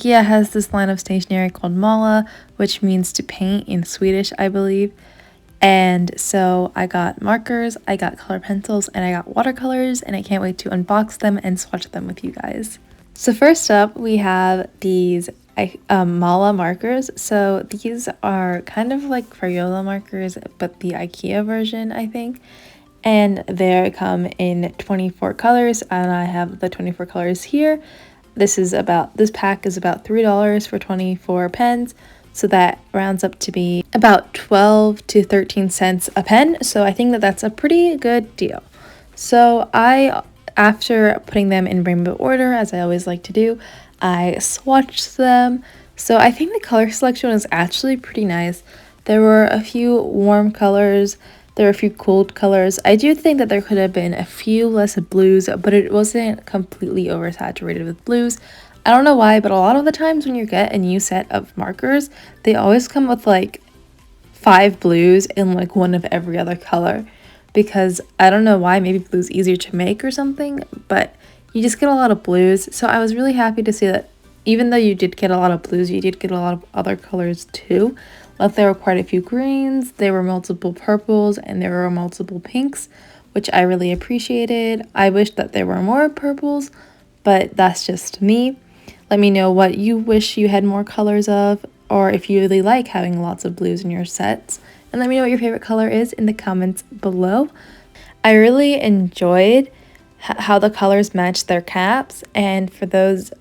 IKEA has this line of stationery called Måla, which means to paint in Swedish, I believe. And so I got markers, I got color pencils, and I got watercolors, and I can't wait to unbox them and swatch them with you guys. So first up, we have these Måla markers. So these are kind of like Crayola markers, but the IKEA version, I think. And they come in 24 colors, and I have the 24 colors here. This pack is about $3 for 24 pens. So that rounds up to be about 12 to 13 cents a pen. So I think that that's a pretty good deal. So after putting them in rainbow order, as I always like to do, I swatched them. So I think the color selection was actually pretty nice. There were a few warm colors. There were a few cold colors. I do think that there could have been a few less blues, but it wasn't completely oversaturated with blues. I don't know why, but a lot of the times when you get a new set of markers, they always come with like 5 blues and like one of every other color. Because I don't know why, maybe blue's easier to make or something, but you just get a lot of blues. So I was really happy to see that even though you did get a lot of blues, you did get a lot of other colors too. Like there were quite a few greens, there were multiple purples, and there were multiple pinks, which I really appreciated. I wish that there were more purples, but that's just me. Let me know what you wish you had more colors of, or if you really like having lots of blues in your sets. And let me know what your favorite color is in the comments below. I really enjoyed how the colors matched their caps, and for those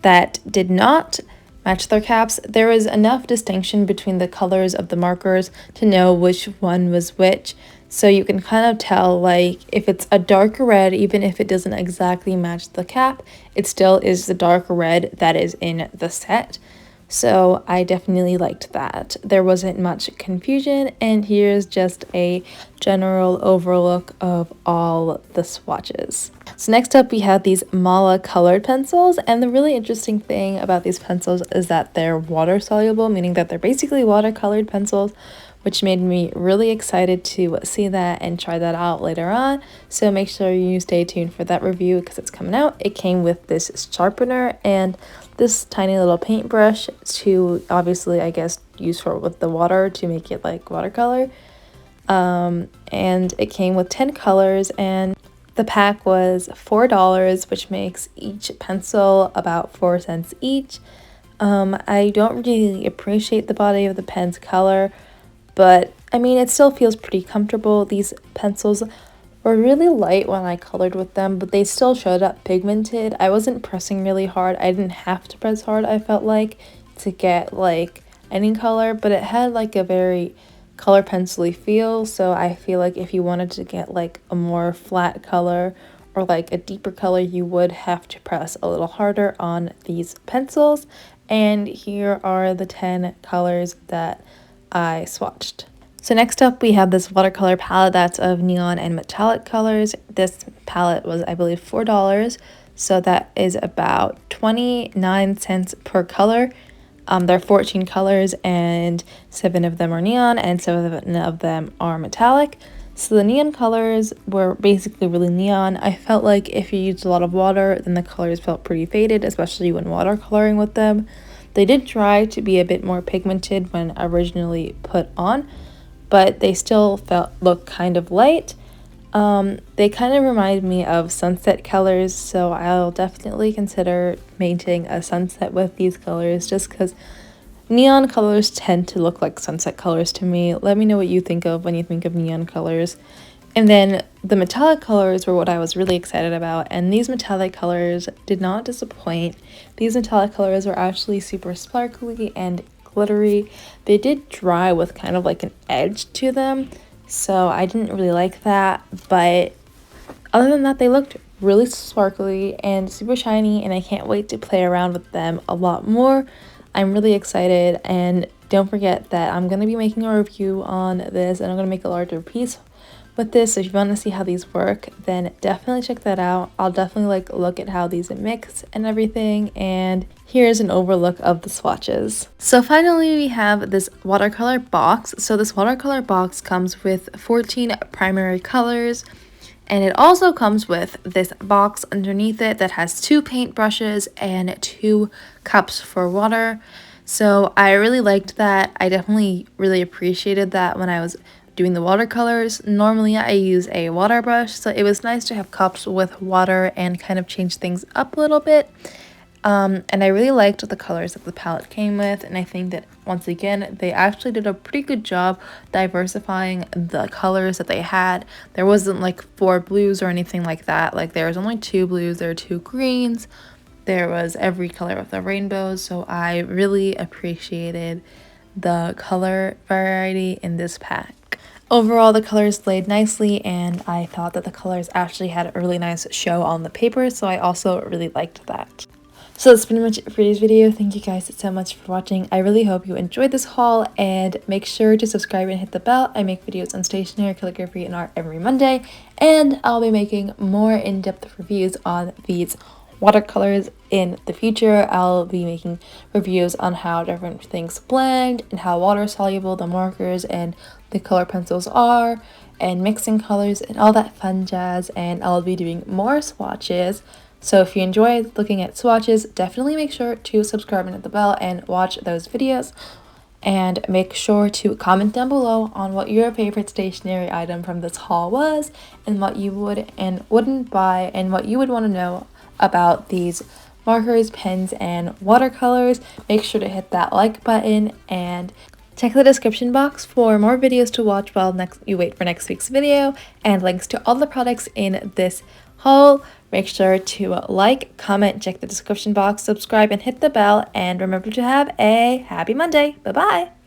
that did not match their caps, there was enough distinction between the colors of the markers to know which one was which. So you can kind of tell, like, if it's a darker red, even if it doesn't exactly match the cap, it still is the darker red that is in the set. So I definitely liked that. There wasn't much confusion, and here's just a general overlook of all the swatches. So next up we have these Måla colored pencils, and the really interesting thing about these pencils is that they're water soluble, meaning that they're basically watercolored pencils, which made me really excited to see that and try that out later on. So make sure you stay tuned for that review because it's coming out. It came with this sharpener and this tiny little paintbrush to obviously, I guess, use with the water to make it like watercolor. And it came with 10 colors, and the pack was $4, which makes each pencil about 4 cents each. I don't really appreciate the body of the pen's color, but I mean, it still feels pretty comfortable. These pencils were really light when I colored with them, but they still showed up pigmented. I wasn't pressing really hard. I didn't have to press hard, I felt like, to get like any color, but it had like a very color pencil-y feel. So I feel like if you wanted to get like a more flat color or like a deeper color, you would have to press a little harder on these pencils. And here are the 10 colors that I swatched. So next up we have this watercolor palette that's of neon and metallic colors. This palette was, I believe, $4, so that is about 29 cents per color. There are 14 colors and 7 of them are neon and 7 of them are metallic. So the neon colors were basically really neon. I felt like if you used a lot of water, then the colors felt pretty faded, especially when watercoloring with them. They did try to be a bit more pigmented when originally put on, but they still look kind of light. They kind of remind me of sunset colors, so I'll definitely consider painting a sunset with these colors just because neon colors tend to look like sunset colors to me. Let me know what you think of when you think of neon colors. And then the metallic colors were what I was really excited about, and these metallic colors did not disappoint. These metallic colors were actually super sparkly and glittery. They did dry with kind of like an edge to them, so I didn't really like that, but other than that, they looked really sparkly and super shiny, and I can't wait to play around with them a lot more. I'm really excited, and don't forget that I'm going to be making a review on this, and I'm going to make a larger piece with this. So if you want to see how these work, then definitely check that out. I'll definitely look at how these mix and everything, and here's an overlook of the swatches. So finally we have this watercolor box. So this watercolor box comes with 14 primary colors, And it also comes with this box underneath it that has 2 paint brushes and 2 cups for water. So I really liked that. I definitely really appreciated that when I was doing the watercolors. Normally I use a water brush, so it was nice to have cups with water and kind of change things up a little bit. And I really liked the colors that the palette came with, and I think that once again they actually did a pretty good job diversifying the colors that they had. There wasn't like 4 blues or anything like that. Like there was only 2 blues, there were 2 greens, there was every color of the rainbow, so I really appreciated the color variety in this pack. Overall, the colors laid nicely, and I thought that the colors actually had a really nice show on the paper, so I also really liked that. So that's pretty much it for today's video. Thank you guys so much for watching. I really hope you enjoyed this haul, and make sure to subscribe and hit the bell. I make videos on stationery, calligraphy, and art every Monday, and I'll be making more in-depth reviews on these watercolors in the future. I'll be making reviews on how different things blend and how water soluble the markers and the color pencils are, and mixing colors and all that fun jazz. And I'll be doing more swatches. So if you enjoy looking at swatches, definitely make sure to subscribe and hit the bell and watch those videos. And make sure to comment down below on what your favorite stationery item from this haul was, and what you would and wouldn't buy, and what you would want to know about these markers, pens, and watercolors. Make sure to hit that like button and check the description box for more videos to watch while you wait for next week's video, and links to all the products in this haul. Make sure to like, comment, check the description box, subscribe, and hit the bell. And remember to have a happy Monday. Bye-bye.